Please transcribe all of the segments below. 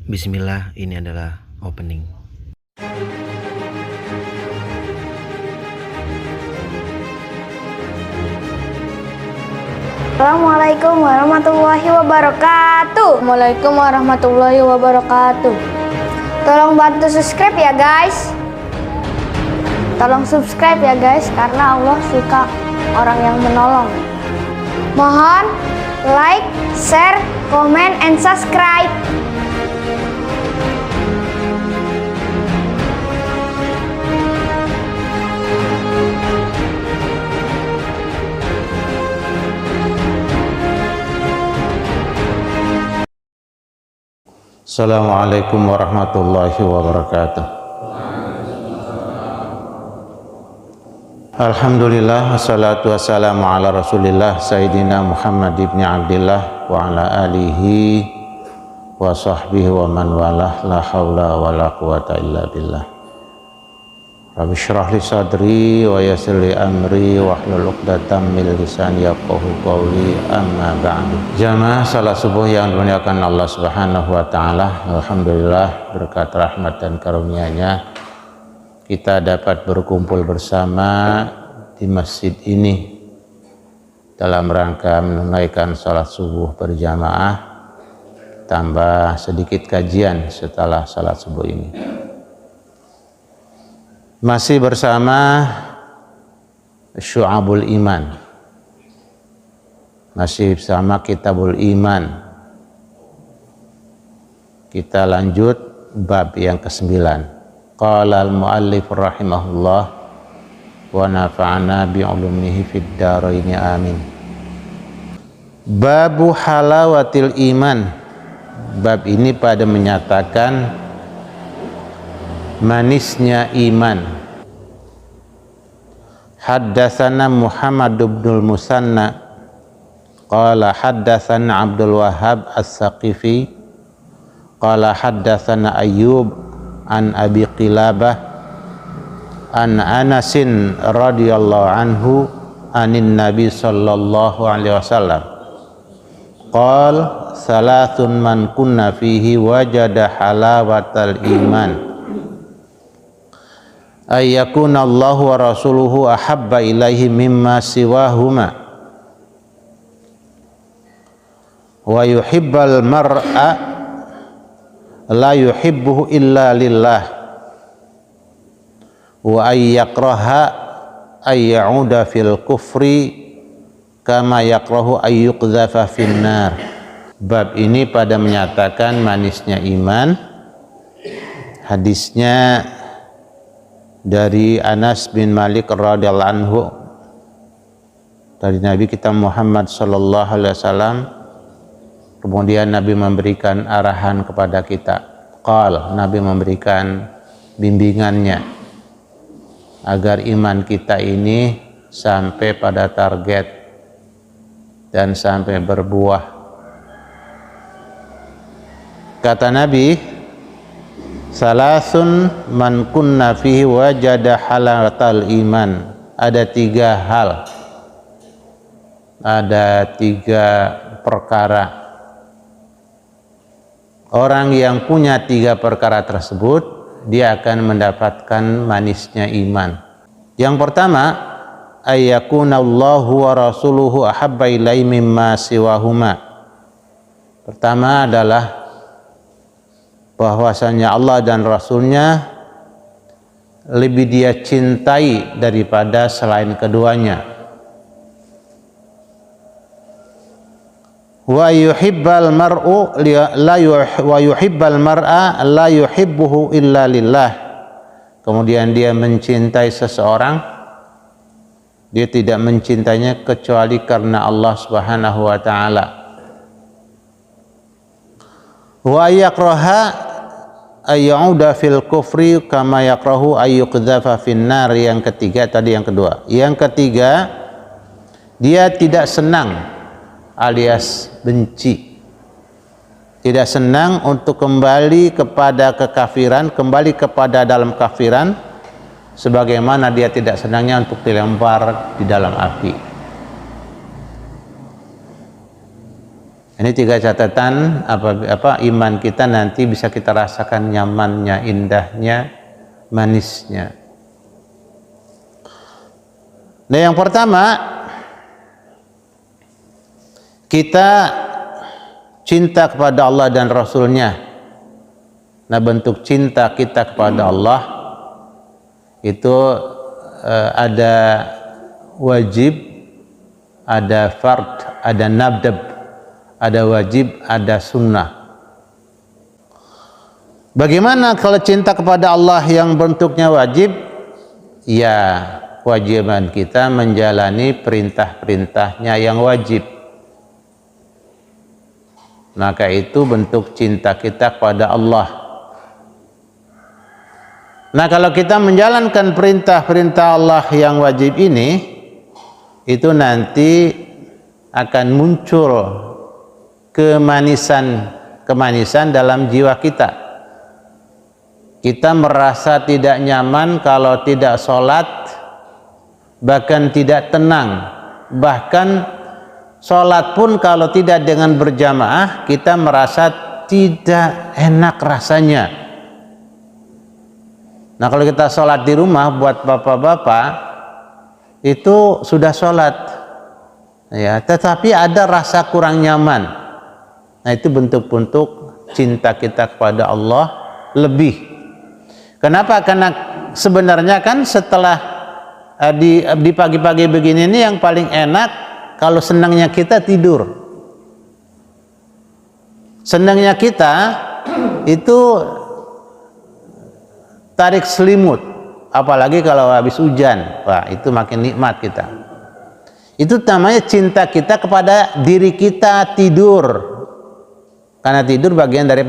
Bismillah, ini adalah opening. Assalamualaikum warahmatullahi wabarakatuh. Assalamualaikum warahmatullahi wabarakatuh. Tolong bantu subscribe ya guys. Tolong subscribe ya guys, karena Allah suka orang yang menolong. Mohon like, share, comment, and subscribe. Assalamualaikum warahmatullahi wabarakatuh. Alhamdulillah, wassalatu wassalamu ala rasulillah Sayyidina Muhammad ibn Abdillah wa ala alihi wa sahbihi wa man walah, la hawla wa la quwata illa billah. Rabbi syrah li sadri wa yassir li amri wa hlul 'uqdatam min lisani yafqahu qawli, amma ba'du. Jamaah salat subuh yang dimuliakan Allah Subhanahu wa taala, alhamdulillah berkat rahmat dan karunia-Nya kita dapat berkumpul bersama di masjid ini dalam rangka menunaikan salat subuh berjamaah tambah sedikit kajian setelah salat subuh ini. Masih bersama Syu'abul Iman, masih bersama Kitabul Iman. Kita lanjut bab yang ke-9. Qala al-muallif rahimahullah wa nafa'ana bi'ulumihi fid dharaini amin. Babu halawatil iman. Bab ini pada menyatakan manisnya iman. Haddatsana Muhammad ibnul Musanna qala haddatsana Abdul Wahhab As-Saqifi qala haddatsana Ayyub an Abi Qilabah an Anasin radhiyallahu anhu anin Nabi sallallahu alaihi wasallam qala salasun man kunna fihi wajada halawatal iman ayyakuna Allahu wa rasuluhu ahabba ilaihi mimma siwahuma wa yuhibbal mar'a la yuhibbuhu illa lillah wa ayyakraha ayyauda fil kufri kama yakrahu ayyuqdhafa finnar. Bab ini pada menyatakan manisnya iman. Hadisnya dari Anas bin Malik radhiyallahu anhu dari Nabi kita Muhammad sallallahu alaihi wasallam. Kemudian Nabi memberikan arahan kepada kita. Nabi memberikan bimbingannya agar iman kita ini sampai pada target dan sampai berbuah. Kata Nabi, salasun man kunna fihi wajada halawatal iman. Ada 3 hal, ada 3 perkara. Orang yang punya 3 perkara tersebut, dia akan mendapatkan manisnya iman. Yang pertama, ayyakunallahu wa rasuluhu ahabba ilaihi mimma siwahuma. Pertama adalah bahwasanya Allah dan Rasulnya lebih dia cintai daripada selain keduanya. Wa yuhibbal mar'u wa yuhibbal mar'a la yuhibbuhu illa lillah. Kemudian dia mencintai seseorang, dia tidak mencintainya kecuali karena Allah Subhanahu wa taala. Wa yakraha ayyauda fil kufri kama yakrahu ayyuqdhafa finnar. Yang ketiga, tadi yang kedua. Yang ketiga, dia tidak senang alias benci, tidak senang untuk kembali kepada kekafiran, kembali kepada dalam kafiran, sebagaimana dia tidak senangnya untuk dilempar di dalam api. Ini 3 catatan apa iman kita nanti bisa kita rasakan nyamannya, indahnya, manisnya. Nah, yang pertama, kita cinta kepada Allah dan Rasul-Nya. Nah, bentuk cinta kita kepada Allah itu ada wajib, ada fard, ada nadab, ada wajib, ada sunnah. Bagaimana kalau cinta kepada Allah yang bentuknya wajib? Ya, kewajiban kita menjalani perintah-perintahnya yang wajib. Maka itu bentuk cinta kita kepada Allah. Nah, kalau kita menjalankan perintah-perintah Allah yang wajib ini, itu nanti akan muncul kemanisan dalam jiwa kita. Kita merasa tidak nyaman kalau tidak sholat, bahkan tidak tenang. Bahkan sholat pun kalau tidak dengan berjamaah, kita merasa tidak enak rasanya. Nah, kalau kita sholat di rumah, buat bapak-bapak itu sudah sholat, ya, tetapi ada rasa kurang nyaman. Nah, itu bentuk-bentuk cinta kita kepada Allah lebih. Kenapa? Karena sebenarnya kan setelah di pagi-pagi begini ini yang paling enak kalau senangnya kita tidur. Senangnya kita itu tarik selimut, apalagi kalau habis hujan. Wah, itu makin nikmat kita. Itu namanya cinta kita kepada diri kita, tidur. Karena tidur bagian dari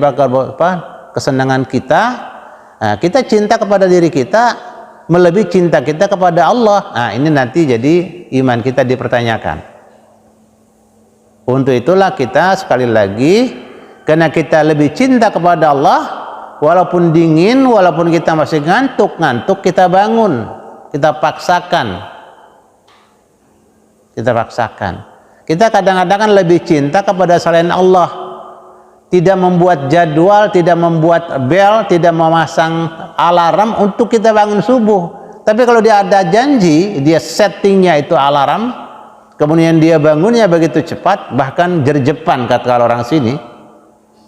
kesenangan kita. Nah, kita cinta kepada diri kita melebihi cinta kita kepada Allah. Nah, ini nanti jadi iman kita dipertanyakan. Untuk itulah kita sekali lagi, karena kita lebih cinta kepada Allah, walaupun dingin, walaupun kita masih ngantuk, kita bangun, kita paksakan. Kita kadang-kadang kan lebih cinta kepada selain Allah. Tidak membuat jadwal, tidak membuat bel, tidak memasang alarm untuk kita bangun subuh. Tapi kalau dia ada janji, dia settingnya itu alarm, kemudian dia bangunnya begitu cepat, bahkan jerjepan kata orang sini.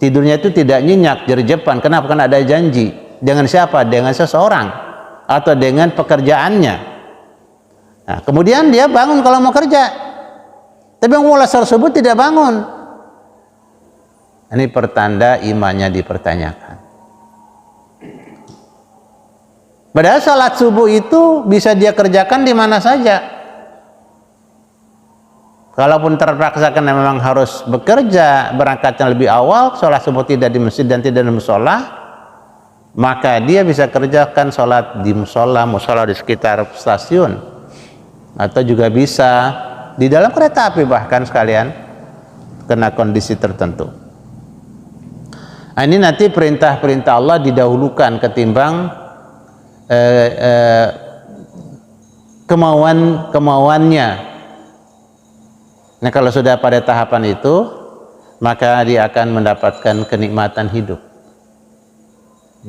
Tidurnya itu tidak nyenyak, jerjepan. Kenapa? Karena ada janji. Dengan siapa? Dengan seseorang atau dengan pekerjaannya. Nah, kemudian dia bangun kalau mau kerja. Tapi mulai tersebut tidak bangun. Ini pertanda imannya dipertanyakan. Padahal salat subuh itu bisa dia kerjakan di mana saja. Kalaupun terpaksa karena memang harus bekerja, berangkatnya lebih awal, sholat subuh tidak di masjid dan tidak di musola, maka dia bisa kerjakan sholat di musola di sekitar stasiun, atau juga bisa di dalam kereta api bahkan sekalian, kena kondisi tertentu. Nah, ini nanti perintah-perintah Allah didahulukan ketimbang kemauannya. Nah, kalau sudah pada tahapan itu, maka dia akan mendapatkan kenikmatan hidup,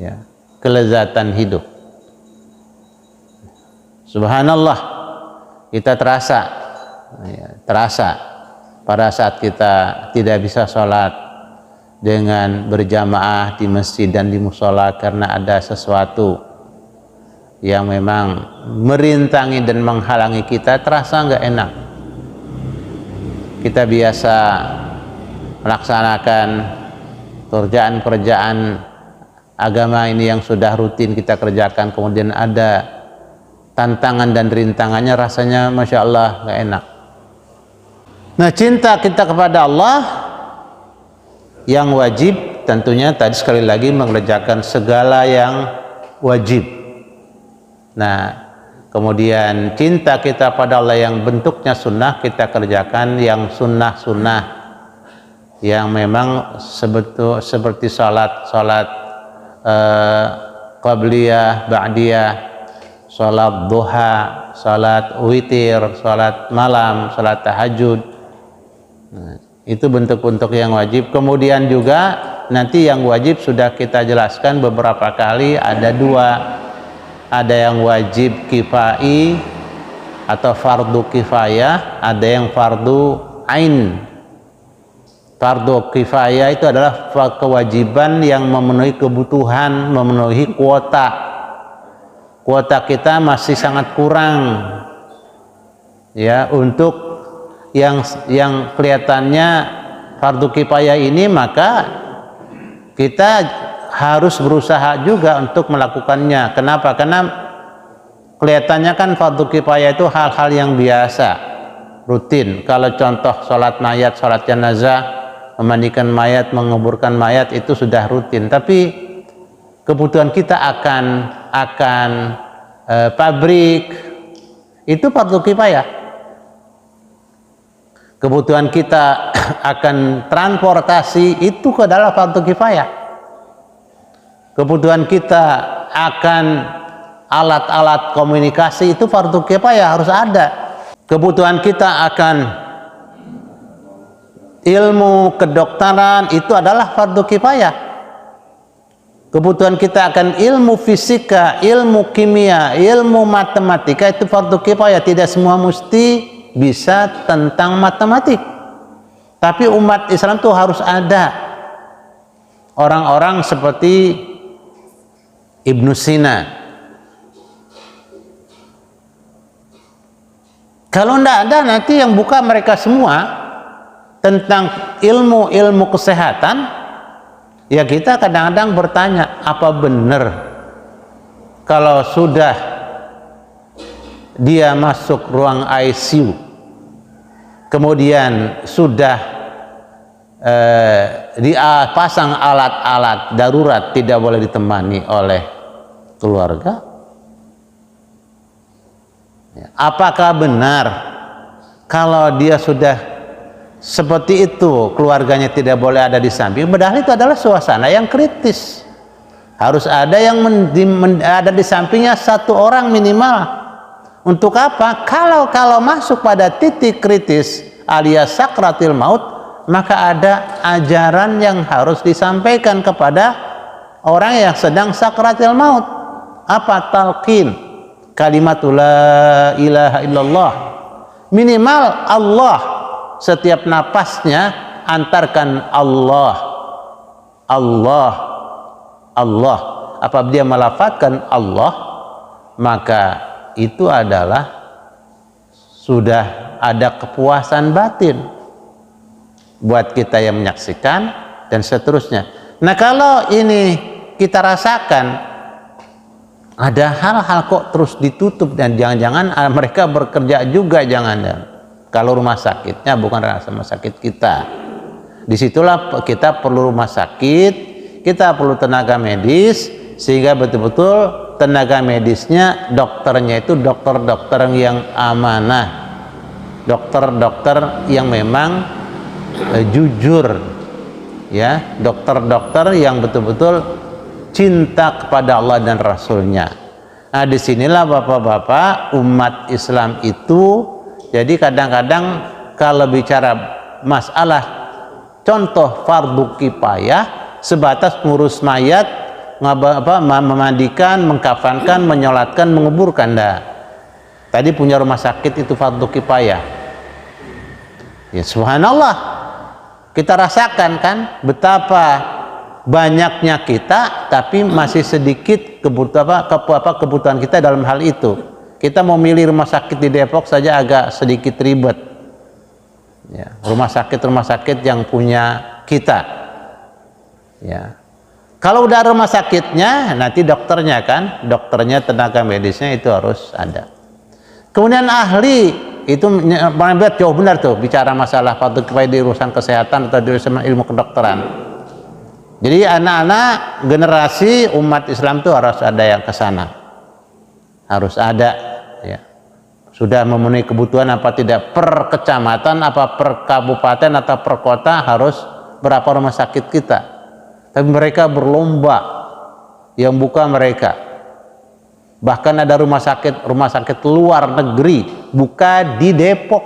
ya, kelezatan hidup. Subhanallah, kita terasa pada saat kita tidak bisa sholat dengan berjamaah di masjid dan di musola karena ada sesuatu yang memang merintangi dan menghalangi kita, terasa nggak enak. Kita biasa melaksanakan pekerjaan agama ini yang sudah rutin kita kerjakan, kemudian ada tantangan dan rintangannya, rasanya Masya Allah nggak enak. Nah, cinta kita kepada Allah yang wajib tentunya tadi sekali lagi mengerjakan segala yang wajib. Nah, kemudian cinta kita pada Allah yang bentuknya sunnah, kita kerjakan yang sunnah-sunnah yang memang seperti salat qabliyah, ba'diyah, salat duha, salat witir, salat malam, salat tahajud. Nah, Itu bentuk-bentuk yang wajib. Kemudian juga nanti yang wajib sudah kita jelaskan beberapa kali, ada dua. Ada yang wajib kifai atau fardu kifayah, ada yang fardu ain. Fardu kifayah itu adalah kewajiban yang memenuhi kebutuhan, memenuhi kuota. Kuota kita masih sangat kurang ya untuk yang kelihatannya fardu kifayah ini, maka kita harus berusaha juga untuk melakukannya. Kenapa? Karena kelihatannya kan fardu kifayah itu hal-hal yang biasa, rutin. Kalau contoh sholat mayat, sholat jenazah, memandikan mayat, menguburkan mayat, itu sudah rutin. Tapi kebutuhan kita akan pabrik, itu fardu kifayah. Kebutuhan kita akan transportasi, itu adalah fardu kifayah. Kebutuhan kita akan alat-alat komunikasi, itu fardu kifayah, harus ada. Kebutuhan kita akan ilmu kedokteran, itu adalah fardu kifayah. Kebutuhan kita akan ilmu fisika, ilmu kimia, ilmu matematika, itu fardu kifayah. Tidak semua mesti bisa tentang matematik, tapi umat Islam itu harus ada orang-orang seperti Ibnu Sina. Kalau tidak ada, nanti yang buka mereka semua tentang ilmu kesehatan, ya kita kadang-kadang bertanya, apa benar kalau sudah dia masuk ruang ICU, kemudian sudah dipasang alat-alat darurat, tidak boleh ditemani oleh keluarga? Apakah benar kalau dia sudah seperti itu, keluarganya tidak boleh ada di samping? Padahal itu adalah suasana yang kritis. Harus ada yang ada di sampingnya satu orang minimal. Untuk apa? Kalau masuk pada titik kritis alias sakratil maut, maka ada ajaran yang harus disampaikan kepada orang yang sedang sakratil maut. Apa? Talqin kalimatul la ilaha illallah. Minimal Allah, setiap napasnya antarkan Allah, Allah, Allah. Apabila dia melafazkan Allah, maka itu adalah sudah ada kepuasan batin buat kita yang menyaksikan dan seterusnya. Nah, kalau ini kita rasakan ada hal-hal kok terus ditutup, dan jangan-jangan mereka bekerja juga, jangan-jangan kalau rumah sakitnya bukan rumah sakit kita. Disitulah kita perlu rumah sakit, kita perlu tenaga medis, sehingga betul-betul tenaga medisnya, dokternya itu dokter-dokter yang amanah, dokter-dokter yang memang jujur, ya, dokter-dokter yang betul-betul cinta kepada Allah dan Rasulnya. Nah, disinilah bapak-bapak umat Islam itu, jadi kadang-kadang kalau bicara masalah contoh fardu kifayah, sebatas ngurus mayat, memandikan, mengkafankan, menyolatkan, menguburkan. Dah. Tadi punya rumah sakit itu fardu kifayah. Ya subhanallah, kita rasakan kan betapa banyaknya kita, tapi masih sedikit kebutuhan kita dalam hal itu. Kita mau milih rumah sakit di Depok saja agak sedikit ribet. Ya, rumah sakit yang punya kita. Ya. Kalau udah rumah sakitnya, nanti dokternya kan, dokternya, tenaga medisnya itu harus ada. Kemudian ahli, itu jauh benar tuh bicara masalah fardu kifayah di urusan kesehatan atau di urusan ilmu kedokteran. Jadi anak-anak generasi umat Islam tuh harus ada yang ke sana. Harus ada, ya. Sudah memenuhi kebutuhan apa tidak, per kecamatan, apa per kabupaten atau per kota harus berapa rumah sakit kita. Tapi mereka berlomba yang buka mereka. Bahkan ada rumah sakit luar negeri buka di Depok.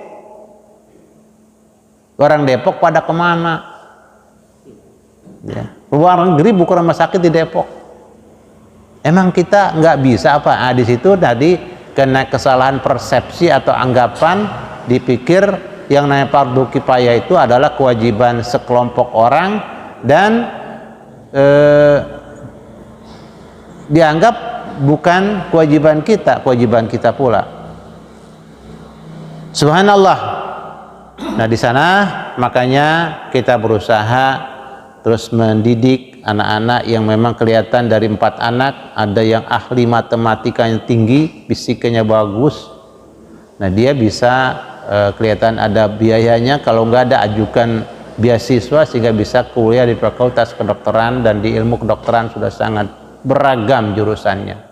Orang Depok pada kemana? Ya. Luar negeri buka rumah sakit di Depok. Emang kita nggak bisa apa? Di situ tadi kena kesalahan persepsi atau anggapan, dipikir yang namanya fardu kifayah itu adalah kewajiban sekelompok orang dan dianggap bukan kewajiban kita pula. Subhanallah. Nah di sana makanya kita berusaha terus mendidik anak-anak yang memang kelihatan dari 4 anak ada yang ahli matematika yang tinggi, fisikanya bagus. Nah dia bisa kelihatan ada biayanya, kalau nggak ada ajukan beasiswa sehingga bisa kuliah di fakultas kedokteran, dan di ilmu kedokteran sudah sangat beragam jurusannya.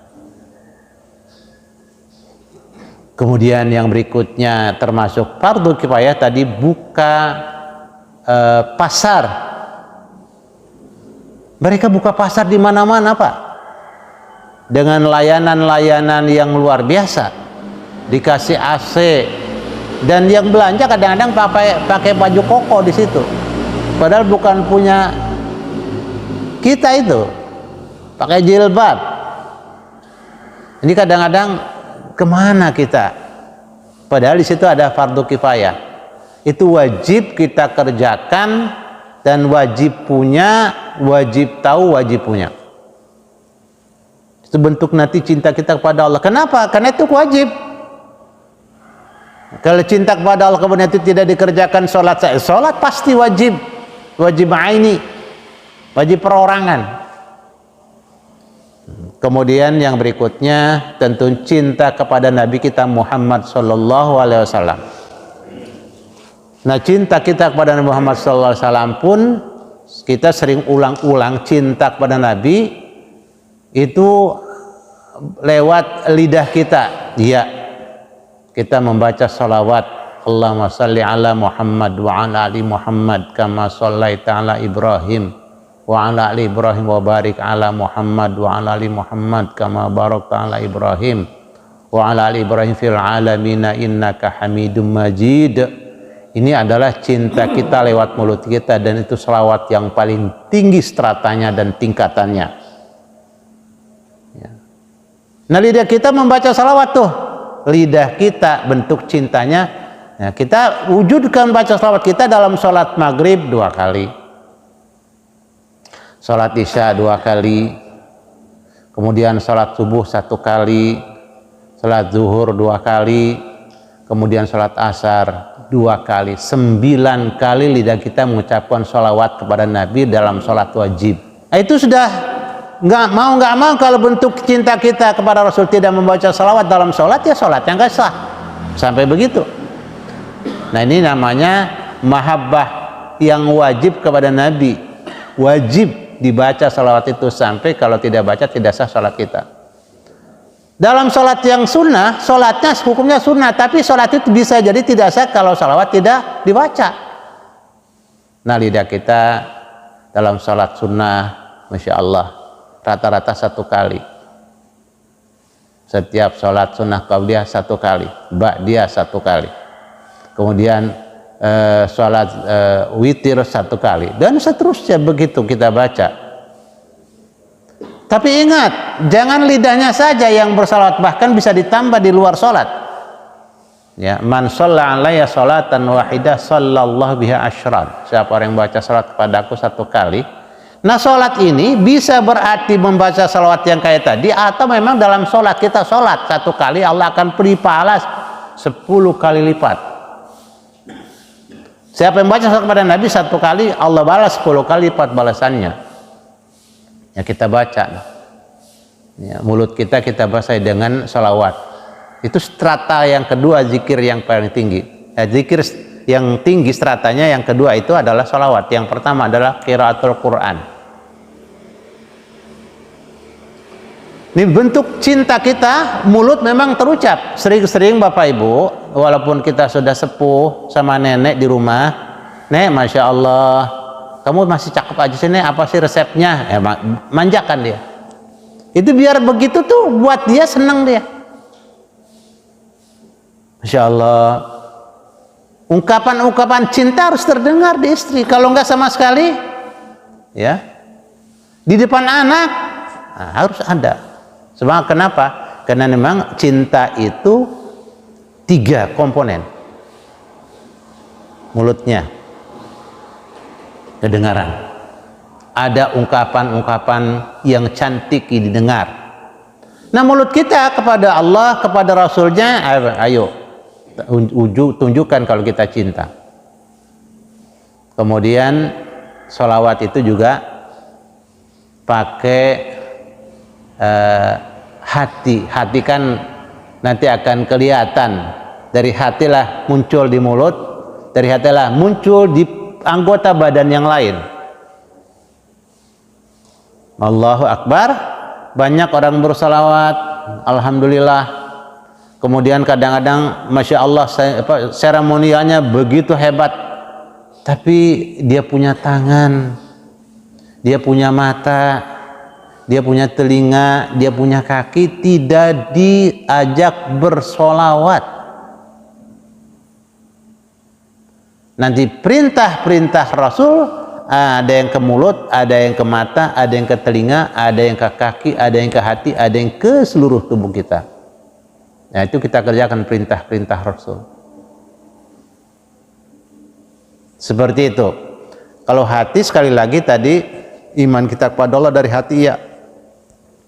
Kemudian yang berikutnya termasuk fardu kifayah tadi buka pasar. Mereka buka pasar di mana-mana, Pak. Dengan layanan-layanan yang luar biasa. Dikasih AC, dan yang belanja kadang-kadang pakai baju koko di situ. Padahal bukan punya kita itu. Pakai jilbab. Ini kadang-kadang kemana kita? Padahal di situ ada fardu kifayah. Itu wajib kita kerjakan dan wajib punya, wajib tahu, wajib punya. Itu bentuk nanti cinta kita kepada Allah. Kenapa? Karena itu wajib. Kalau cinta kepada Allah kemudian itu tidak dikerjakan, sholat pasti wajib, wajib aini, wajib perorangan. Kemudian yang berikutnya tentu cinta kepada Nabi kita Muhammad sallallahu alaihi wasallam. Nah, cinta kita kepada Nabi Muhammad sallallahu alaihi wasallam pun kita sering ulang-ulang cinta kepada Nabi itu lewat lidah kita. Iya. Kita membaca salawat, Allahumma salli ala Muhammad wa ala ali Muhammad kama shallaita ala Ibrahim wa ala ali Ibrahim wa barik ala Muhammad wa ala ali Muhammad kama barakta ala Ibrahim wa ala ali Ibrahim fil alamin innaka Hamidum Majid. Ini adalah cinta kita lewat mulut kita, dan itu selawat yang paling tinggi stratanya dan tingkatannya. Ya. Nah, lidah kita membaca salawat tuh, lidah kita bentuk cintanya. Nah, kita wujudkan baca salawat kita dalam sholat maghrib 2 kali. Sholat isya 2 kali, kemudian sholat subuh 1 kali, sholat zuhur 2 kali, kemudian sholat asar 2 kali. 9 kali lidah kita mengucapkan sholawat kepada Nabi dalam sholat wajib. Nah, itu sudah nggak mau kalau bentuk cinta kita kepada Rasul tidak membaca sholawat dalam sholat, ya sholatnya nggak sah. Sampai begitu. Nah, ini namanya mahabbah yang wajib kepada Nabi. Wajib dibaca salawat itu, sampai kalau tidak baca tidak sah salat kita. Dalam salat yang sunnah, salatnya hukumnya sunnah, tapi salat itu bisa jadi tidak sah kalau salawat tidak dibaca. Nah, lidah kita dalam salat sunnah, masya Allah, rata-rata 1 kali. Setiap salat sunnah qabliyah 1 kali, ba'diyah 1 kali. Kemudian sholat witir 1 kali, dan seterusnya begitu kita baca. Tapi ingat, jangan lidahnya saja yang bersalawat, bahkan bisa ditambah di luar sholat. Ya, man shalla alayya sholatan wahidah sallallahu biha asyran. Siapa orang yang baca salat kepadaku 1 kali. Nah, sholat ini bisa berarti membaca salawat yang kayak tadi, atau memang dalam sholat kita sholat 1 kali Allah akan beri pahala 10 kali lipat. Siapa yang baca salawat kepada Nabi 1 kali, Allah balas 10 kali lipat balasannya. Ya, kita baca. Ya, mulut kita basahi dengan salawat. Itu strata yang kedua, zikir yang paling tinggi. Ya, zikir yang tinggi stratanya yang kedua itu adalah salawat. Yang pertama adalah qiraatul Quran. Ini bentuk cinta kita, mulut memang terucap. Sering-sering Bapak Ibu, walaupun kita sudah sepuh sama nenek di rumah, Nek, Masya Allah, kamu masih cakep aja sih, Nek, apa sih resepnya? Ya, manjakan dia. Itu biar begitu tuh, buat dia senang dia. Masya Allah, Ungkapan-ungkapan cinta harus terdengar di istri. Kalau enggak sama sekali, ya, di depan anak harus ada. Sebab kenapa? Karena memang cinta itu 3 komponen. Mulutnya, kedengaran. Ada ungkapan-ungkapan yang cantik didengar. Nah, mulut kita kepada Allah, kepada Rasulnya, ayo tunjukkan kalau kita cinta. Kemudian sholawat itu juga pakai hati. Hati kan nanti akan kelihatan. Dari hatilah muncul di mulut, dari hatilah muncul di anggota badan yang lain. Allahu Akbar, banyak orang bersalawat, alhamdulillah. Kemudian kadang-kadang Masya Allah seremonialnya begitu hebat, tapi dia punya tangan, dia punya mata, dia punya telinga, dia punya kaki, tidak diajak bersolawat. Nanti perintah-perintah Rasul ada yang ke mulut, ada yang ke mata, ada yang ke telinga, ada yang ke kaki, ada yang ke hati, ada yang ke seluruh tubuh kita. Nah, itu kita kerjakan perintah-perintah Rasul. Seperti itu. Kalau hati, sekali lagi tadi, iman kita kepada Allah dari hati, iya.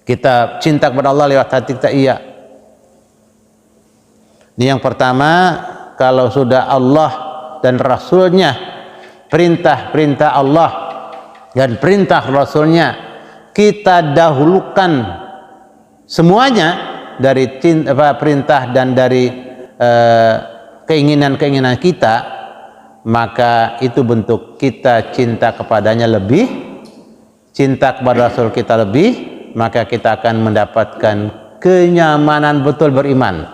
Kita cinta kepada Allah lewat hati kita, iya. Ini yang pertama, kalau sudah Allah dan Rasulnya, perintah-perintah Allah dan perintah Rasulnya kita dahulukan semuanya dari perintah dan dari keinginan-keinginan kita, maka itu bentuk kita cinta kepadanya lebih, cinta kepada Rasul kita lebih, maka kita akan mendapatkan kenyamanan betul beriman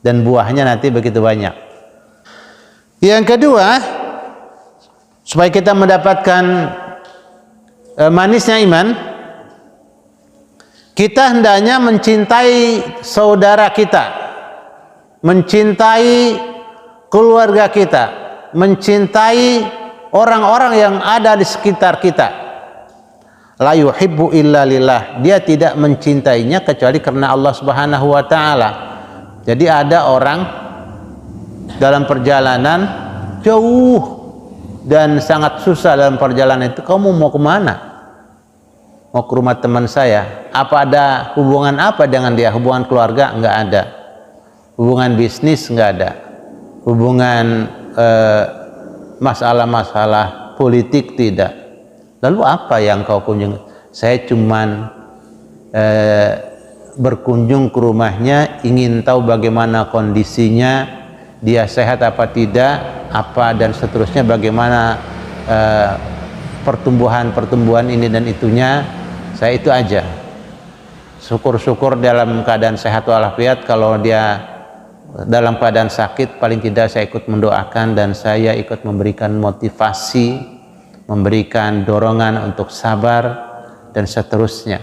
dan buahnya nanti begitu banyak. Yang kedua, supaya kita mendapatkan manisnya iman, kita hendaknya mencintai saudara kita, mencintai keluarga kita, mencintai orang-orang yang ada di sekitar kita. La yuhibbu illa lillah, dia tidak mencintainya kecuali karena Allah Subhanahu wa taala. Jadi ada orang dalam perjalanan jauh dan sangat susah dalam perjalanan itu, kamu mau kemana? Mau ke rumah teman saya. Apa ada hubungan apa dengan dia? Hubungan keluarga? Enggak ada. Hubungan bisnis? Enggak ada. Hubungan masalah-masalah politik? Tidak. Lalu apa yang kau kunjungi? Saya cuman berkunjung ke rumahnya, ingin tahu bagaimana kondisinya, dia sehat apa tidak, apa dan seterusnya, bagaimana pertumbuhan ini dan itunya. Saya itu aja. Syukur-syukur dalam keadaan sehat walafiat. Kalau dia dalam keadaan sakit, paling tidak saya ikut mendoakan dan saya ikut memberikan motivasi, memberikan dorongan untuk sabar dan seterusnya.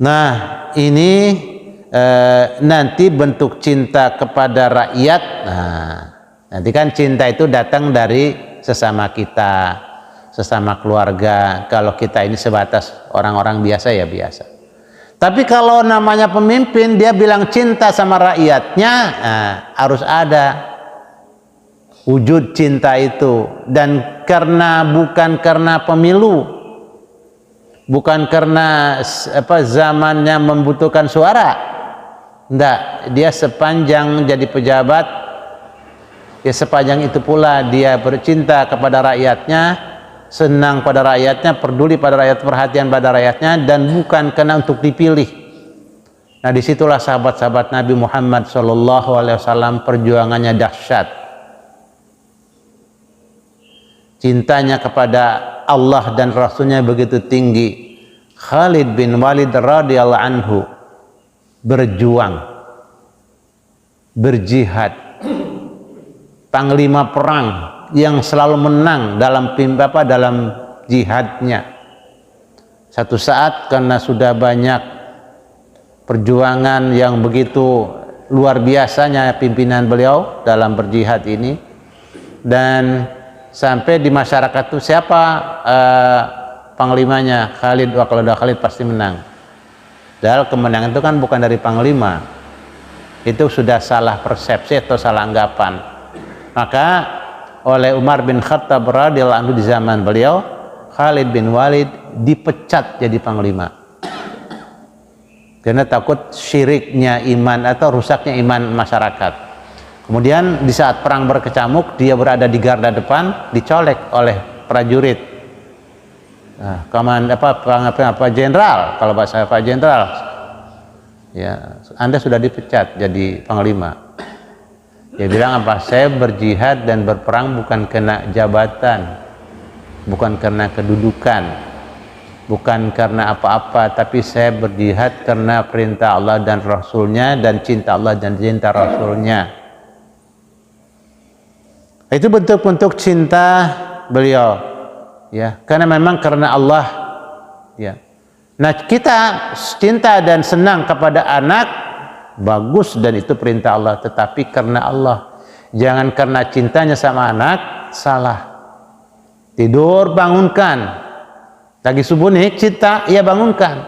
Nah, ini nanti bentuk cinta kepada rakyat. Nah, nanti kan cinta itu datang dari sesama kita, sesama keluarga. Kalau kita ini sebatas orang-orang biasa ya biasa. Tapi kalau namanya pemimpin, dia bilang cinta sama rakyatnya, harus ada wujud cinta itu. Dan bukan karena pemilu, bukan karena zamannya membutuhkan suara. Enggak, dia sepanjang jadi pejabat, ya sepanjang itu pula dia bercinta kepada rakyatnya, senang pada rakyatnya, peduli pada rakyat, perhatian pada rakyatnya, dan bukan karena untuk dipilih. Nah, disitulah sahabat-sahabat Nabi Muhammad SAW perjuangannya dahsyat. Cintanya kepada Allah dan Rasulnya begitu tinggi. Khalid bin Walid radhiyallahu anhu berjuang, berjihad, panglima perang yang selalu menang dalam jihadnya. Satu saat karena sudah banyak perjuangan yang begitu luar biasanya pimpinan beliau dalam berjihad ini. Dan sampai di masyarakat itu siapa panglimanya? Khalid. Wah, kalau udah Khalid pasti menang. Padahal kemenangan itu kan bukan dari panglima, itu sudah salah persepsi atau salah anggapan. Maka oleh Umar bin Khattab radhiyallahu anhu di zaman beliau, Khalid bin Walid dipecat jadi panglima karena takut syiriknya iman atau rusaknya iman masyarakat. Kemudian di saat perang berkecamuk, dia berada di garda depan, dicolek oleh prajurit. Nah, jenderal, kalau bahasa Pak Jenderal, ya, Anda sudah dipecat jadi panglima. Dia bilang apa? Saya berjihad dan berperang bukan karena jabatan, bukan karena kedudukan, bukan karena apa-apa, tapi saya berjihad karena perintah Allah dan Rasulnya, dan cinta Allah dan cinta Rasulnya. Itu bentuk-bentuk cinta beliau, ya, karena memang karena Allah, ya. Nah, kita cinta dan senang kepada anak bagus, dan itu perintah Allah, tetapi karena Allah. Jangan karena cintanya sama anak salah. Tidur bangunkan, lagi subuh nih cinta, ya bangunkan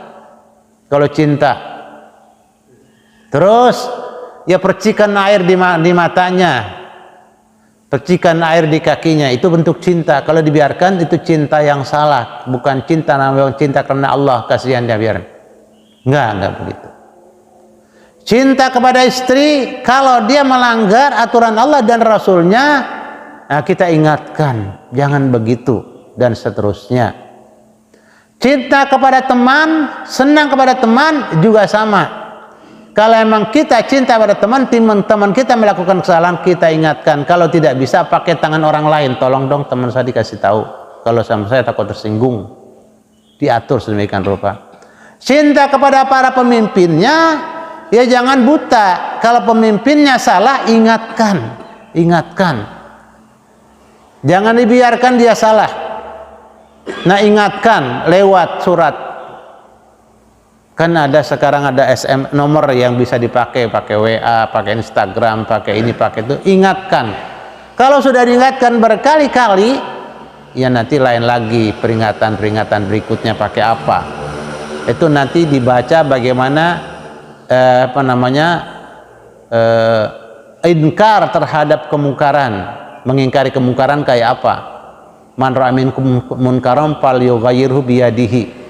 kalau cinta. Terus ya percikan air di matanya, percikan air di kakinya, itu bentuk cinta. Kalau dibiarkan itu cinta yang salah, bukan cinta namanya cinta karena Allah, kasihan dia biarin. Enggak begitu. Cinta kepada istri, kalau dia melanggar aturan Allah dan Rasulnya, nah kita ingatkan, jangan begitu, dan seterusnya. Cinta kepada teman, senang kepada teman juga sama. Kalau emang kita cinta pada teman kita melakukan kesalahan, kita ingatkan. Kalau tidak bisa, pakai tangan orang lain, tolong dong teman saya dikasih tahu, kalau sama saya takut tersinggung, diatur sedemikian rupa. Cinta kepada para pemimpinnya, ya jangan buta. Kalau pemimpinnya salah, ingatkan. Jangan dibiarkan dia salah. Nah, ingatkan lewat surat. Kan ada sekarang ada SM nomor yang bisa dipakai, pakai WA, pakai Instagram, pakai ini, pakai itu. Ingatkan. Kalau sudah diingatkan berkali-kali, ya nanti lain lagi peringatan berikutnya pakai apa. Itu nanti dibaca bagaimana inkar terhadap kemungkaran, mengingkari kemungkaran kayak apa. Man ra'a minkum munkaran falyughayyirhu biyadihi.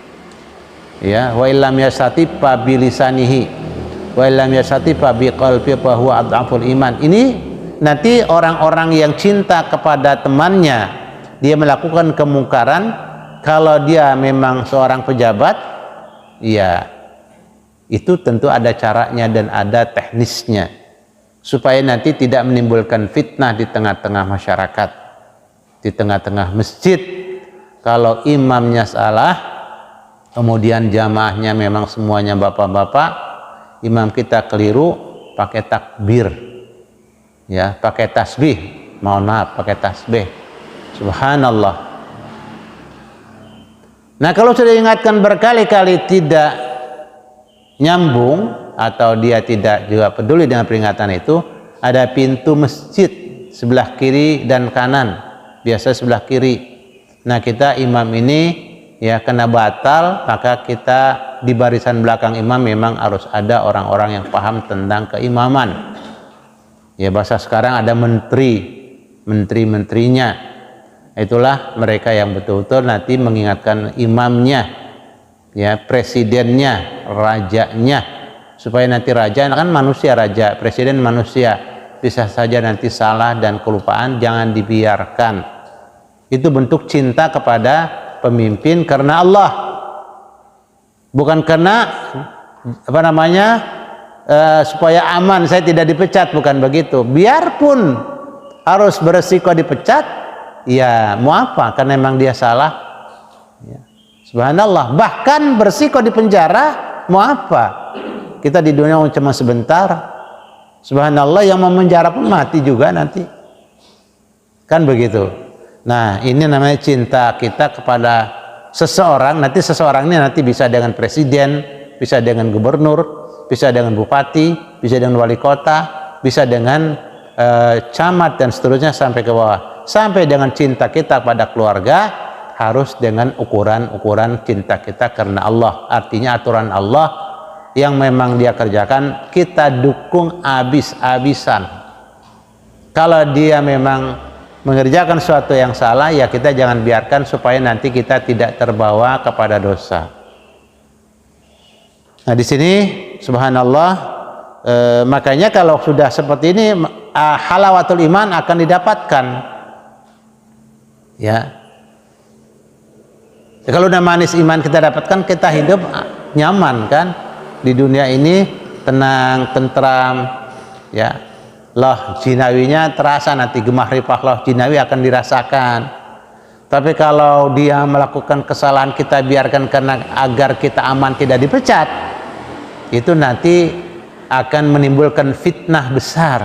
Ya, wa illam yastati fa bilisanihi, wa illam yastati fa biqalbi fa huwa adhaful iman. Ini nanti orang-orang yang cinta kepada temannya, dia melakukan kemungkaran, kalau dia memang seorang pejabat, ya itu tentu ada caranya dan ada teknisnya, supaya nanti tidak menimbulkan fitnah di tengah-tengah masyarakat, di tengah-tengah masjid. Kalau imamnya salah, kemudian jamaahnya memang semuanya bapak-bapak, imam kita keliru, pakai takbir, ya, pakai tasbih, mohon maaf, pakai tasbih, subhanallah. Nah, kalau sudah diingatkan berkali-kali tidak nyambung, atau dia tidak juga peduli dengan peringatan itu, ada pintu masjid sebelah kiri dan kanan, biasa sebelah kiri. Nah, kita imam ini ya kena batal, maka kita di barisan belakang imam memang harus ada orang-orang yang paham tentang keimaman. Ya, bahasa sekarang ada menteri-menterinya. Itulah mereka yang betul-betul nanti mengingatkan imamnya, ya, presidennya, rajanya, supaya nanti raja kan manusia, raja, presiden manusia, bisa saja nanti salah dan kelupaan, jangan dibiarkan. Itu bentuk cinta kepada pemimpin karena Allah, bukan karena supaya aman saya tidak dipecat, bukan begitu. Biarpun harus beresiko dipecat, ya mau apa, karena memang dia salah, ya. Subhanallah, bahkan beresiko di penjara, mau apa, kita di dunia cuma sebentar. Subhanallah, yang memenjara pun mati juga nanti, kan begitu. Nah, ini namanya cinta kita kepada seseorang. Nanti seseorang ini nanti bisa dengan presiden, bisa dengan gubernur, bisa dengan bupati, bisa dengan wali kota, bisa dengan camat dan seterusnya sampai ke bawah. Sampai dengan cinta kita pada keluarga harus dengan ukuran-ukuran cinta kita karena Allah. Artinya aturan Allah yang memang dia kerjakan kita dukung habis-habisan. Kalau dia memang mengerjakan sesuatu yang salah, ya kita jangan biarkan supaya nanti kita tidak terbawa kepada dosa. Nah di sini subhanallah, makanya kalau sudah seperti ini halawatul iman akan didapatkan. Ya. Kalau udah manis iman kita dapatkan, kita hidup nyaman kan di dunia ini, tenang, tentram, ya. Loh jinawinya terasa, nanti gemah ripah loh jinawi akan dirasakan. Tapi kalau dia melakukan kesalahan kita biarkan karena agar kita aman tidak dipecat, itu nanti akan menimbulkan fitnah besar,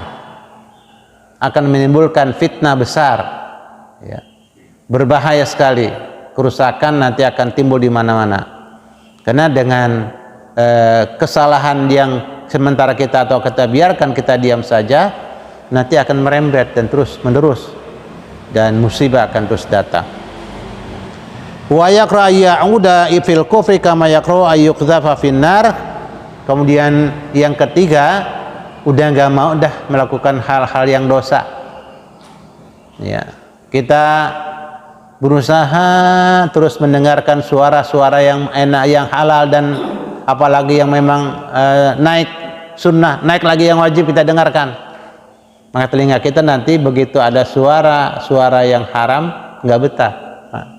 ya. Berbahaya sekali, kerusakan nanti akan timbul di mana-mana. Karena dengan kesalahan yang sementara kita atau kita biarkan, kita diam saja, nanti akan merembet dan terus menerus, dan musibah akan terus datang. Wa yaqra ya'uda fil kufri kama yaqra ayyuqdhafa finnar. Kemudian yang ketiga, udah nggak mau melakukan hal-hal yang dosa. Ya, kita berusaha terus mendengarkan suara-suara yang enak, yang halal, dan apalagi yang memang naik sunnah, naik lagi yang wajib kita dengarkan. Maka telinga kita nanti begitu ada suara yang haram nggak betah,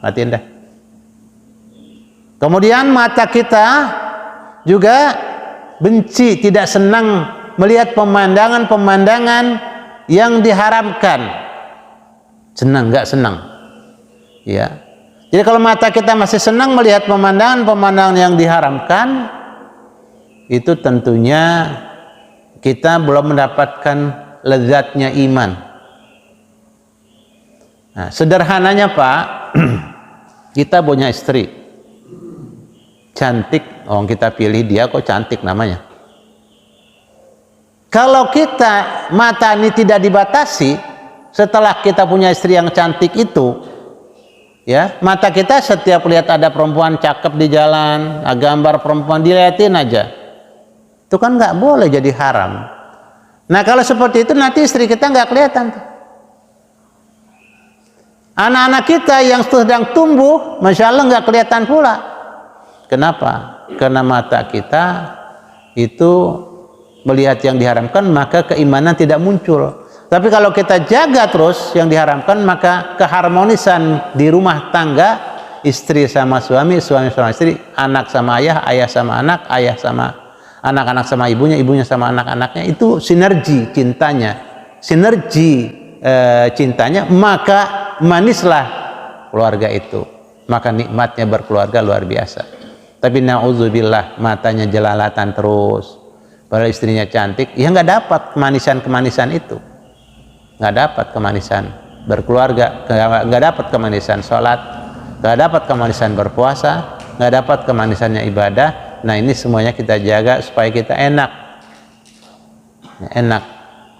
matiin dah. Kemudian mata kita juga benci, tidak senang melihat pemandangan-pemandangan yang diharamkan. Senang nggak senang, ya. Jadi kalau mata kita masih senang melihat pemandangan-pemandangan yang diharamkan, itu tentunya kita belum mendapatkan lezatnya iman. Nah, sederhananya Pak, kita punya istri cantik, kita pilih dia kok cantik namanya. Kalau kita mata ini tidak dibatasi, setelah kita punya istri yang cantik itu, ya, mata kita setiap lihat ada perempuan cakep di jalan, gambar perempuan dilihatin aja, itu kan nggak boleh, jadi haram. Nah kalau seperti itu nanti istri kita nggak kelihatan. Anak-anak kita yang sedang tumbuh, masya Allah nggak kelihatan pula. Kenapa? Karena mata kita itu melihat yang diharamkan, maka keimanan tidak muncul. Tapi kalau kita jaga terus yang diharamkan, maka keharmonisan di rumah tangga, istri sama suami, suami sama istri, anak sama ayah, ayah sama anak, ayah sama anak-anak sama ibunya, ibunya sama anak-anaknya, itu sinergi cintanya, cintanya, maka manislah keluarga itu, maka nikmatnya berkeluarga luar biasa. Tapi na'udzubillah, matanya jelalatan terus, padahal istrinya cantik, ya nggak dapat kemanisan itu. Nggak dapat kemanisan berkeluarga, nggak dapat kemanisan sholat, nggak dapat kemanisan berpuasa, nggak dapat kemanisannya ibadah. Nah ini semuanya kita jaga supaya kita enak.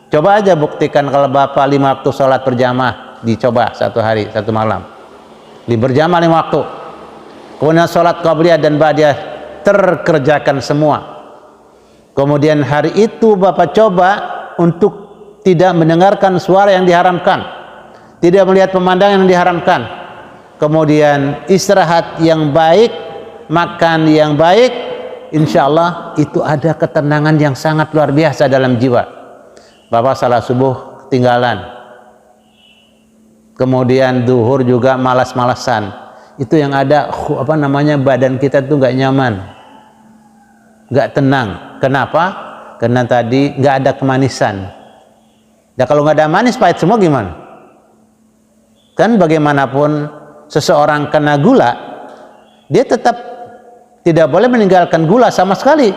Coba aja buktikan kalau Bapak 5 waktu sholat berjamaah, dicoba 1 hari 1 malam, berjamaah 5 waktu, kemudian sholat qabliyah dan ba'diyah terkerjakan semua. Kemudian hari itu Bapak coba untuk tidak mendengarkan suara yang diharamkan, tidak melihat pemandangan yang diharamkan, kemudian istirahat yang baik, makan yang baik, insya Allah itu ada ketenangan yang sangat luar biasa dalam jiwa. Bapak salat subuh ketinggalan, kemudian duhur juga malas-malasan, itu yang ada badan kita tuh nggak nyaman, nggak tenang. Kenapa? Karena tadi nggak ada kemanisan. Nah kalau nggak ada manis, pahit semua gimana? Kan bagaimanapun seseorang kena gula, dia tetap tidak boleh meninggalkan gula sama sekali.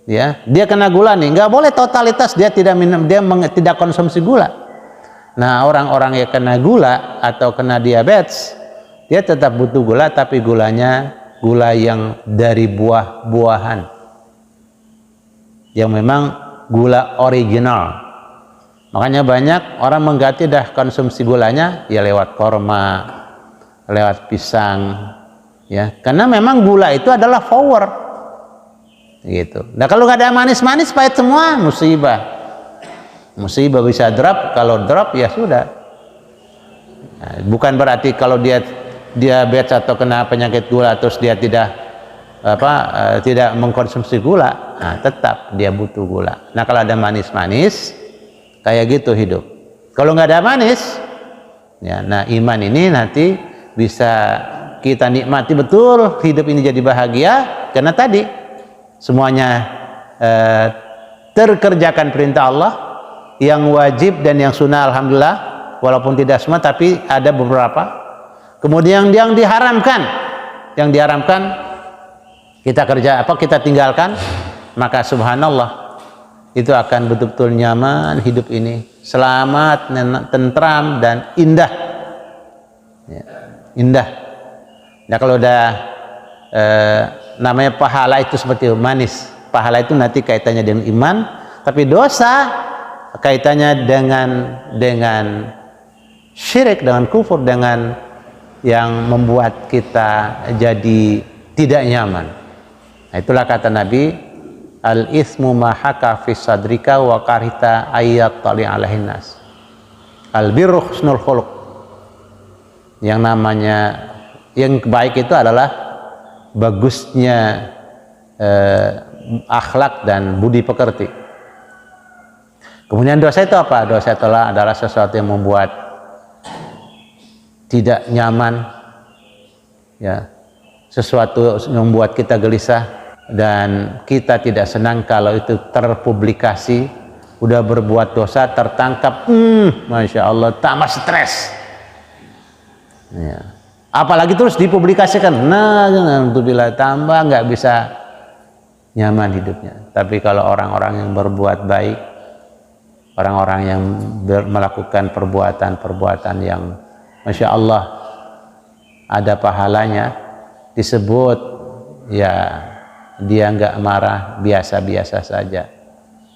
Ya, dia kena gula nih, nggak boleh totalitas dia tidak minum, tidak konsumsi gula. Nah orang-orang yang kena gula atau kena diabetes, dia tetap butuh gula, tapi gulanya gula yang dari buah-buahan. yang memang gula original. Makanya banyak orang mengganti dah konsumsi gulanya ya lewat korma, lewat pisang, ya. Karena memang gula itu adalah power, gitu. Nah kalau nggak ada manis-manis pahit semua, musibah. Musibah bisa drop, kalau drop ya sudah. Nah, bukan berarti kalau dia diabetes atau kena penyakit gula terus dia tidak mengkonsumsi gula, nah tetap dia butuh gula. Nah kalau ada manis-manis kayak gitu hidup. Kalau nggak ada manis, ya, nah iman ini nanti bisa kita nikmati betul hidup ini jadi bahagia karena tadi semuanya terkerjakan perintah Allah yang wajib dan yang sunnah, alhamdulillah, walaupun tidak semua tapi ada beberapa. Kemudian yang diharamkan kita tinggalkan, maka subhanallah itu akan betul-betul nyaman hidup ini, selamat, tentram dan indah, ya, indah. Nah kalau udah namanya pahala itu seperti manis, pahala itu nanti kaitannya dengan iman, tapi dosa kaitannya dengan syirik, dengan kufur, dengan yang membuat kita jadi tidak nyaman. Nah, itulah kata Nabi, al-ismu ma haka fi sadrika wa karita ayat tali alaihin nas. Al-birru husnul khuluq. Yang namanya yang baik itu adalah bagusnya akhlak dan budi pekerti. Kemudian dosa itu apa? Dosa itu adalah sesuatu yang membuat tidak nyaman, ya, sesuatu yang membuat kita gelisah dan kita tidak senang kalau itu terpublikasi. Udah berbuat dosa tertangkap, masya Allah, tambah stres, ya. Apalagi terus dipublikasikan, nah alhamdulillah tambah nggak bisa nyaman hidupnya. Tapi kalau orang-orang yang berbuat baik, orang-orang yang melakukan perbuatan-perbuatan yang masya Allah ada pahalanya, disebut ya dia nggak marah, biasa-biasa saja,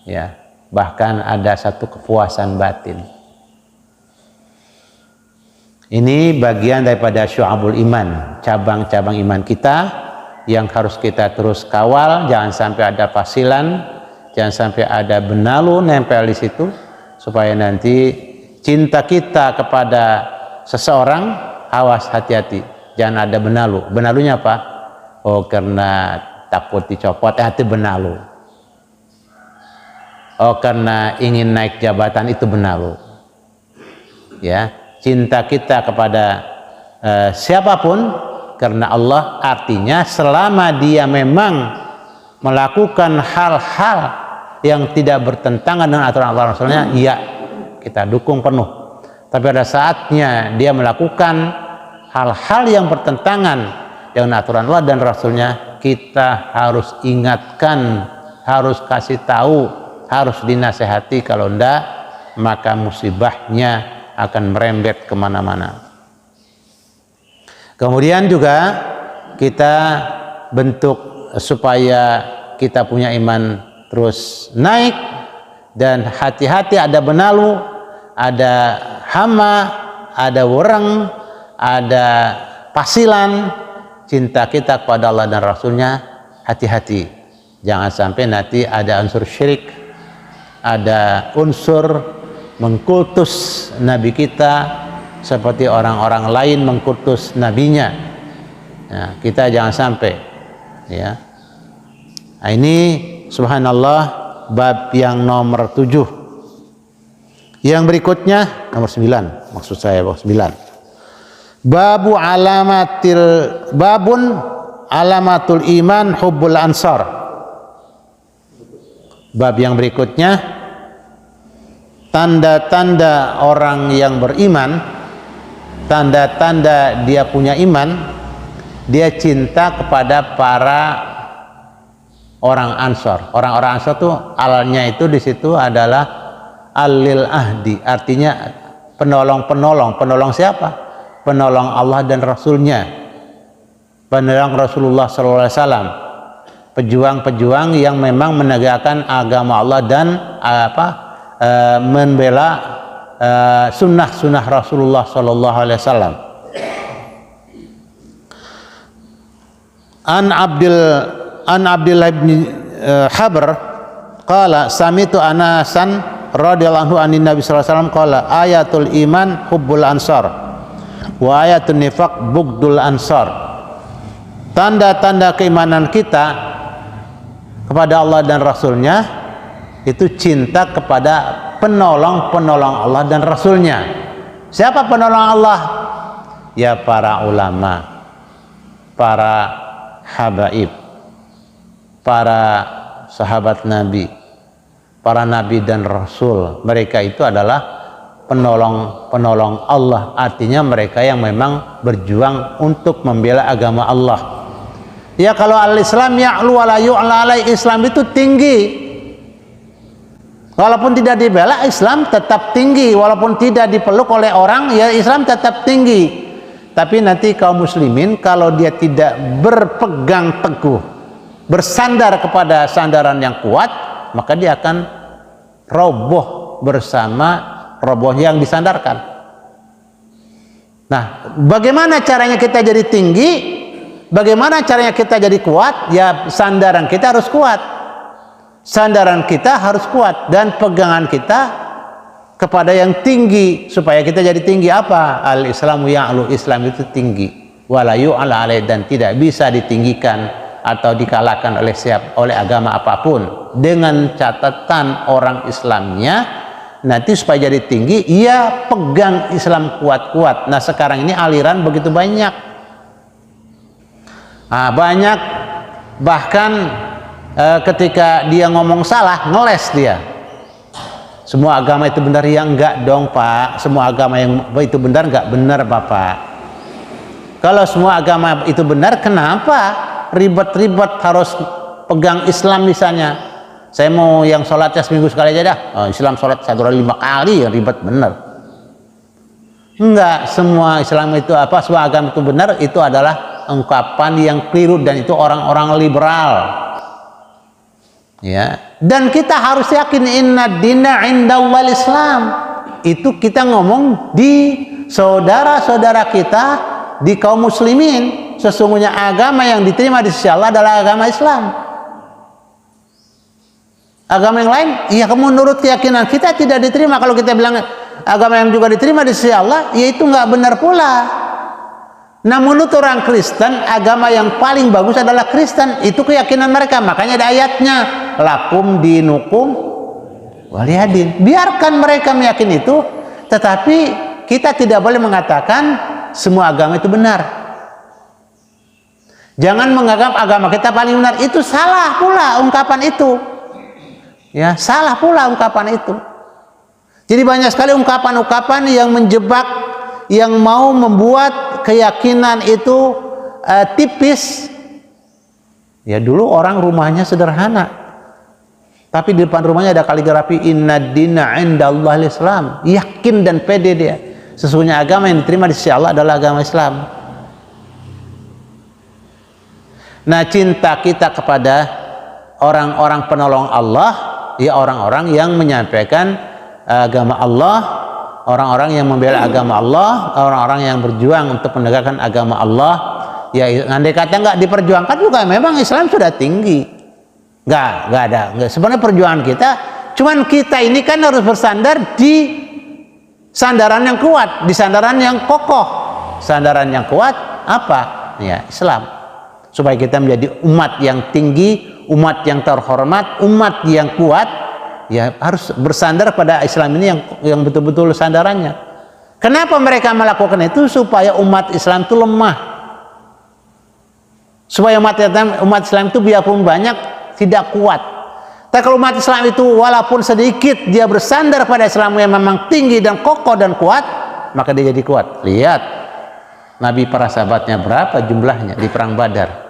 ya, bahkan ada satu kepuasan batin. Ini bagian daripada syu'abul iman, cabang-cabang iman kita yang harus kita terus kawal, jangan sampai ada fasilan, jangan sampai ada benalu nempel di situ, supaya nanti cinta kita kepada seseorang, awas, hati-hati, jangan ada benalu. Benalunya apa? Oh, karena takut dicopot, hati benalu. Oh, karena ingin naik jabatan, itu benalu. Ya, cinta kita kepada siapapun karena Allah, artinya selama dia memang melakukan hal-hal yang tidak bertentangan dengan aturan Allah Rasulnya, ya kita dukung penuh. Tapi pada saatnya dia melakukan hal-hal yang bertentangan dengan aturan Allah dan Rasulnya, kita harus ingatkan, harus kasih tahu, harus dinasehati. Kalau enggak, maka musibahnya akan merembet kemana-mana. Kemudian juga kita bentuk supaya kita punya iman terus naik, dan hati-hati ada benalu, ada hama, ada wereng, ada pasilan. Cinta kita kepada Allah dan Rasulnya, hati-hati, jangan sampai nanti ada unsur syirik, ada unsur mengkultus Nabi kita seperti orang-orang lain mengkultus nabinya. Nah, kita jangan sampai, ya. Nah, ini subhanallah bab yang nomor 7. Yang berikutnya nomor 9, maksud saya bab 9. Babun alamatul iman hubbul ansar. Bab yang berikutnya, tanda-tanda orang yang beriman, tanda-tanda dia punya iman, dia cinta kepada para orang Ansor. Orang-orang Ansor itu alalnya itu di situ adalah alil ahdi, artinya penolong-penolong. Penolong siapa? Penolong Allah dan Rasulnya, penolong Rasulullah SAW, pejuang-pejuang yang memang menegakkan agama Allah dan membela sunnah-sunnah Rasulullah Sallallahu Alaihi Wasallam. An Abdullah bin Habr qala sami'tu Anasan radhiyallahu anhu anin Nabi sallallahu alaihi wasallam qala ayatul iman hubbul ansar wa ayatun nifaq bughdul ansar. Tanda-tanda keimanan kita kepada Allah dan Rasulnya itu cinta kepada penolong-penolong Allah dan Rasulnya. Siapa penolong Allah? Ya para ulama, para habaib, para sahabat Nabi, para nabi dan rasul. Mereka itu adalah penolong Allah. Artinya mereka yang memang berjuang untuk membela agama Allah. Ya kalau al-Islam ya'lu wa la yu'la alai, Islam itu tinggi. Walaupun tidak dibela, Islam tetap tinggi. Walaupun tidak dipeluk oleh orang, ya Islam tetap tinggi. Tapi nanti kaum muslimin kalau dia tidak berpegang teguh, bersandar kepada sandaran yang kuat, maka dia akan roboh bersama roboh yang disandarkan. Nah, bagaimana caranya kita jadi tinggi? Bagaimana caranya kita jadi kuat? Ya sandaran kita harus kuat. Sandaran kita harus kuat dan pegangan kita kepada yang tinggi supaya kita jadi tinggi. Apa? Al-Islamu ya'lu, Islam itu tinggi. Wala yu'ala alaih, dan tidak bisa ditinggikan atau dikalahkan oleh agama apapun. Dengan catatan orang Islamnya nanti supaya jadi tinggi, ia pegang Islam kuat-kuat. Nah sekarang ini aliran begitu banyak. Banyak bahkan ketika dia ngomong salah, ngeles dia. Semua agama itu benar, ya enggak dong Pak. Semua agama yang itu benar enggak benar Bapak. Kalau semua agama itu benar, kenapa ribet-ribet harus pegang Islam misalnya? Saya mau yang sholatnya seminggu sekali aja dah. Islam sholat 1 hari 5 kali, ya ribet bener. Enggak, semua Islam itu semua agama itu benar, itu adalah ungkapan yang keliru dan itu orang-orang liberal. Ya, dan kita harus yakin inna dina indallahil Islam. Itu kita ngomong di saudara-saudara kita di kaum muslimin. Sesungguhnya agama yang diterima di sisi Allah adalah agama Islam. Agama yang lain, ya menurut keyakinan kita tidak diterima. Kalau kita bilang agama yang juga diterima di sisi Allah, ya itu nggak benar pula. Nah menurut orang Kristen, agama yang paling bagus adalah Kristen. Itu keyakinan mereka. Makanya ada ayatnya, lakum dinukum waliyadin. Biarkan mereka meyakini itu, tetapi kita tidak boleh mengatakan semua agama itu benar. Jangan menganggap agama kita paling benar. Itu salah pula ungkapan itu. Ya, salah pula ungkapan itu. Jadi banyak sekali ungkapan-ungkapan yang menjebak, yang mau membuat keyakinan itu tipis. Ya dulu orang rumahnya sederhana, tapi di depan rumahnya ada kaligrafi inna dina indallahil Islam. Yakin dan pede dia, sesungguhnya agama yang diterima di sisi Allah adalah agama Islam. Nah cinta kita kepada orang-orang penolong Allah, ya orang-orang yang menyampaikan agama Allah, orang-orang yang membela agama Allah, orang-orang yang berjuang untuk menegakkan agama Allah. Ya andai kata nggak diperjuangkan juga memang Islam sudah tinggi. Nggak ada. Sebenarnya perjuangan kita, cuman kita ini kan harus bersandar di sandaran yang kuat, di sandaran yang kokoh. Sandaran yang kuat apa? Ya Islam. Supaya kita menjadi umat yang tinggi, umat yang terhormat, umat yang kuat, ya harus bersandar pada Islam ini yang betul-betul sandarannya. Kenapa mereka melakukan itu? Supaya umat Islam itu lemah. Supaya umat Islam itu biarpun banyak tidak kuat. Tapi kalau umat Islam itu walaupun sedikit dia bersandar pada Islam yang memang tinggi dan kokoh dan kuat, maka dia jadi kuat. Lihat Nabi para sahabatnya berapa jumlahnya di perang Badar?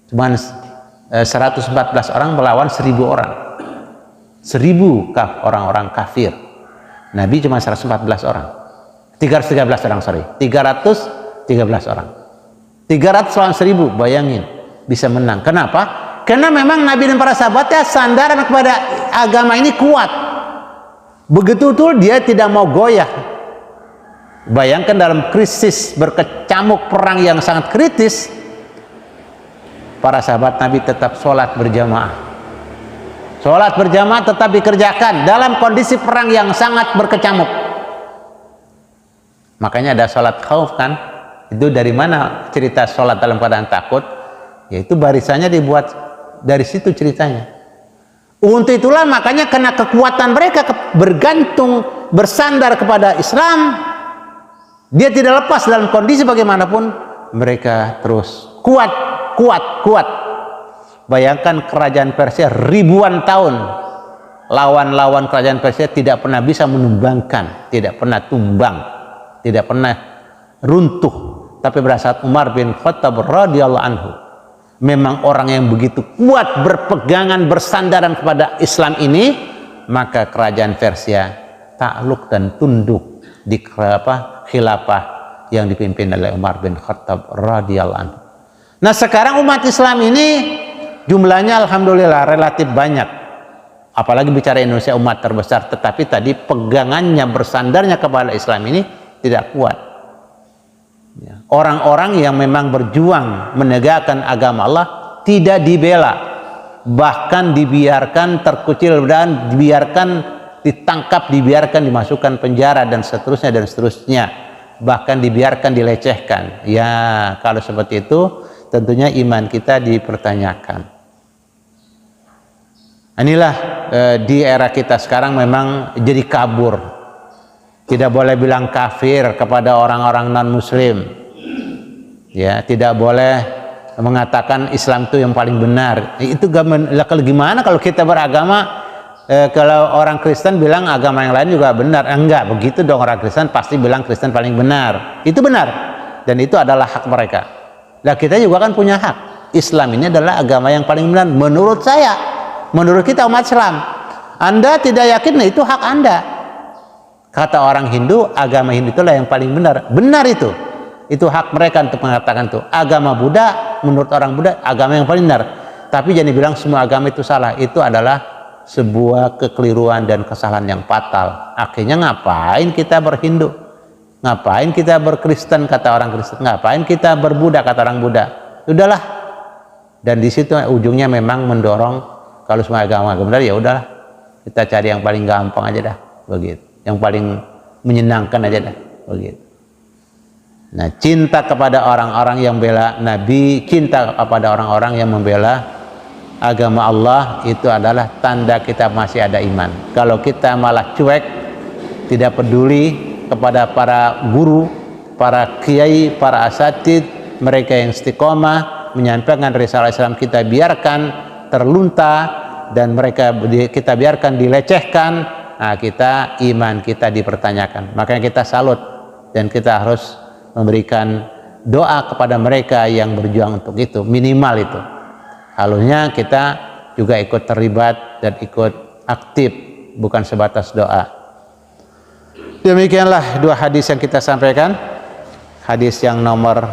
Cuman 114 orang melawan 1000 orang. 1000 orang-orang kafir. Nabi cuma 114 orang. 313 orang, sorry. 313 orang. 300 lawan 1000, bayangin bisa menang. Kenapa? Karena memang Nabi dan para sahabatnya sandaran kepada agama ini kuat. Begitu dia tidak mau goyah. Bayangkan dalam krisis berkecamuk perang yang sangat kritis, para sahabat Nabi tetap sholat berjamaah. Sholat berjamaah tetap dikerjakan dalam kondisi perang yang sangat berkecamuk. Makanya ada sholat khauf kan? Itu dari mana cerita sholat dalam keadaan takut? Yaitu barisannya dibuat dari situ ceritanya. Untuk itulah makanya karena kekuatan mereka bergantung, bersandar kepada Islam, dia tidak lepas dalam kondisi bagaimanapun, mereka terus kuat. Bayangkan kerajaan Persia ribuan tahun, lawan-lawan kerajaan Persia tidak pernah bisa menumbangkan, tidak pernah tumbang, tidak pernah runtuh. Tapi pada saat Umar bin Khattab radhiyallahu anhu, memang orang yang begitu kuat berpegangan, bersandaran kepada Islam ini, maka kerajaan Persia takluk dan tunduk di khilafah yang dipimpin oleh Umar bin Khattab radhiyallahu anhu. Nah, sekarang umat Islam ini jumlahnya alhamdulillah relatif banyak. Apalagi bicara Indonesia umat terbesar, tetapi tadi pegangannya, bersandarnya kepada Islam ini tidak kuat. Orang-orang yang memang berjuang menegakkan agama Allah tidak dibela, bahkan dibiarkan terkucil dan dibiarkan ditangkap, dibiarkan dimasukkan penjara dan seterusnya, bahkan dibiarkan dilecehkan. Ya, kalau seperti itu tentunya iman kita dipertanyakan. Inilah di era kita sekarang memang jadi kabur. Tidak boleh bilang kafir kepada orang-orang non-muslim. Ya, tidak boleh mengatakan Islam itu yang paling benar. Itu gimana kalau kita beragama, kalau orang Kristen bilang agama yang lain juga benar. Enggak, begitu dong, orang Kristen pasti bilang Kristen paling benar. Itu benar. Dan itu adalah hak mereka. Nah, kita juga kan punya hak. Islam ini adalah agama yang paling benar menurut saya, menurut kita umat Islam. Anda tidak yakin, nah itu hak Anda. Kata orang Hindu, agama Hindu itulah yang paling benar. Benar itu. Itu hak mereka untuk mengatakan itu. Agama Buddha, menurut orang Buddha, agama yang paling benar. Tapi jangan bilang semua agama itu salah. Itu adalah sebuah kekeliruan dan kesalahan yang fatal. Akhirnya ngapain kita berhindu? Ngapain kita berkristen, kata orang Kristen? Ngapain kita berbuddha, kata orang Buddha? Udahlah. Dan di situ ujungnya memang mendorong kalau semua agama benar, ya udahlah. Kita cari yang paling gampang aja dah, begitu. Yang paling menyenangkan aja dah, begitu. Nah, cinta kepada orang-orang yang bela Nabi, cinta kepada orang-orang yang membela agama Allah, itu adalah tanda kita masih ada iman. Kalau kita malah cuek, tidak peduli kepada para guru, para kiai, para asatid, mereka yang istiqomah menyampaikan risalah Islam, kita biarkan terlunta dan mereka kita biarkan dilecehkan, nah kita iman kita dipertanyakan. Makanya kita salut dan kita harus memberikan doa kepada mereka yang berjuang untuk itu, minimal itu. Halusnya kita juga ikut terlibat dan ikut aktif, bukan sebatas doa. Demikianlah dua hadis yang kita sampaikan. Hadis yang nomor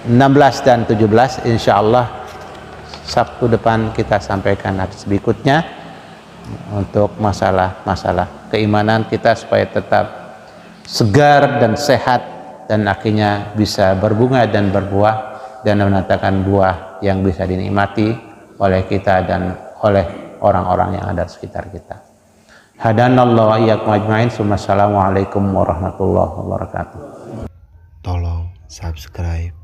16 dan 17, insya Allah Sabtu depan kita sampaikan hadis berikutnya untuk masalah keimanan kita supaya tetap segar dan sehat dan akhirnya bisa berbunga dan berbuah dan mendatangkan buah yang bisa dinikmati oleh kita dan oleh orang-orang yang ada di sekitar kita. Hadanallahu wa iyyakum ajmain. Assalamualaikum warahmatullahi wabarakatuh. Tolong subscribe